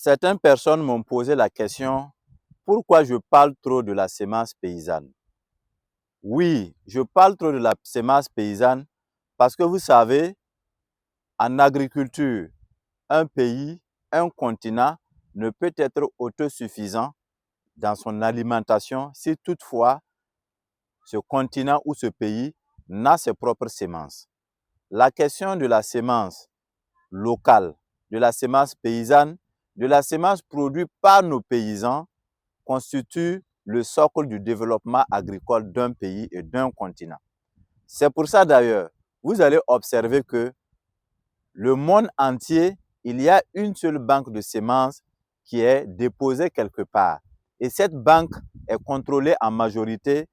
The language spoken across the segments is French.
Certaines personnes m'ont posé la question, pourquoi je parle trop de la semence paysanne? Oui, je parle trop de la semence paysanne parce que vous savez, en agriculture, un pays, un continent ne peut être autosuffisant dans son alimentation si toutefois ce continent ou ce pays n'a ses propres semences. La question de la semence locale, de la semence paysanne, de la semence produite par nos paysans constitue le socle du développement agricole d'un pays et d'un continent. C'est pour ça d'ailleurs, vous allez observer que le monde entier, il y a une seule banque de semences qui est déposée quelque part. Et cette banque est contrôlée en majorité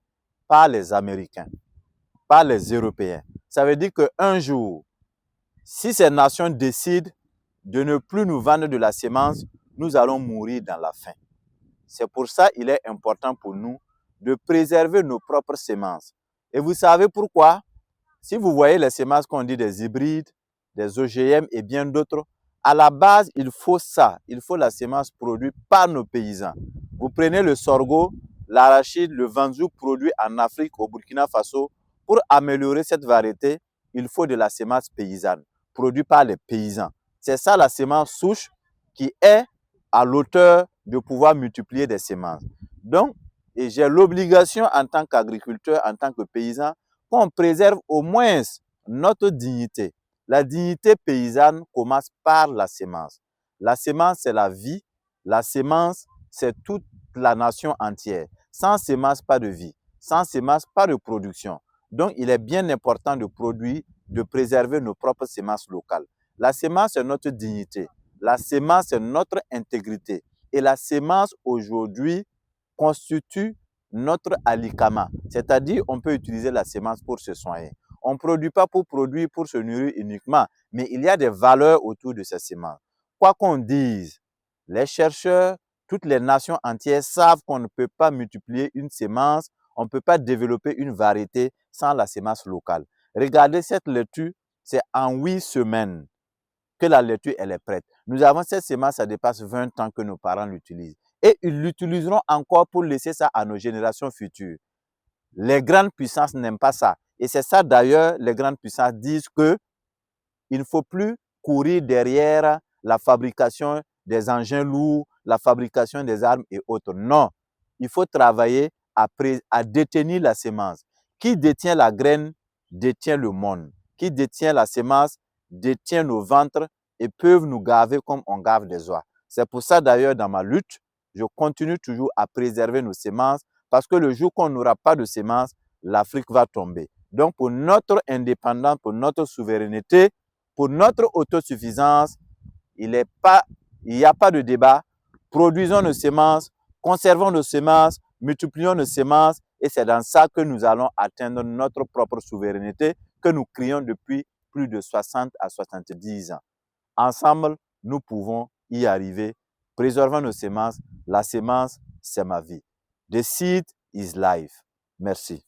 par les Américains, par les Européens. Ça veut dire qu'un jour, si ces nations décident de ne plus nous vendre de la semence, nous allons mourir dans la faim. C'est pour ça qu'il est important pour nous de préserver nos propres semences. Et vous savez pourquoi? Si vous voyez les semences qu'on dit des hybrides, des OGM et bien d'autres, à la base, il faut ça. Il faut la semence produite par nos paysans. Vous prenez le sorgho, l'arachide, le vanzou produit en Afrique, au Burkina Faso. Pour améliorer cette variété, il faut de la semence paysanne, produite par les paysans. C'est ça la semence souche qui est à l'auteur de pouvoir multiplier des semences. Donc, j'ai l'obligation en tant qu'agriculteur, en tant que paysan, qu'on préserve au moins notre dignité. La dignité paysanne commence par la semence. La semence, c'est la vie. La semence, c'est toute la nation entière. Sans semence, pas de vie. Sans semence, pas de production. Donc, il est bien important de produire, de préserver nos propres semences locales. La semence, c'est notre dignité. La semence, c'est notre intégrité. Et la semence, aujourd'hui, constitue notre alikama. C'est-à-dire, on peut utiliser la semence pour se soigner. On ne produit pas pour produire, pour se nourrir uniquement, mais il y a des valeurs autour de ces semences. Quoi qu'on dise, les chercheurs, toutes les nations entières savent qu'on ne peut pas multiplier une semence, on ne peut pas développer une variété sans la semence locale. Regardez cette laitue, c'est en 8 semaines que la laitue elle est prête. Nous avons cette semence, ça dépasse 20 ans que nos parents l'utilisent. Et ils l'utiliseront encore pour laisser ça à nos générations futures. Les grandes puissances n'aiment pas ça. Et c'est ça d'ailleurs, les grandes puissances disent qu'il ne faut plus courir derrière la fabrication des engins lourds, la fabrication des armes et autres. Non, il faut travailler à détenir la semence. Qui détient la graine détient le monde. Qui détient la semence détient nos ventres et peuvent nous gaver comme on gave des oies. C'est pour ça d'ailleurs dans ma lutte, je continue toujours à préserver nos semences parce que le jour qu'on n'aura pas de semences, l'Afrique va tomber. Donc pour notre indépendance, pour notre souveraineté, pour notre autosuffisance, il n'y a pas de débat. Produisons nos semences, conservons nos semences, multiplions nos semences et c'est dans ça que nous allons atteindre notre propre souveraineté que nous créons depuis plus de 60 à 70 ans. Ensemble, nous pouvons y arriver. Préservons nos semences. La semence, c'est ma vie. The seed is life. Merci.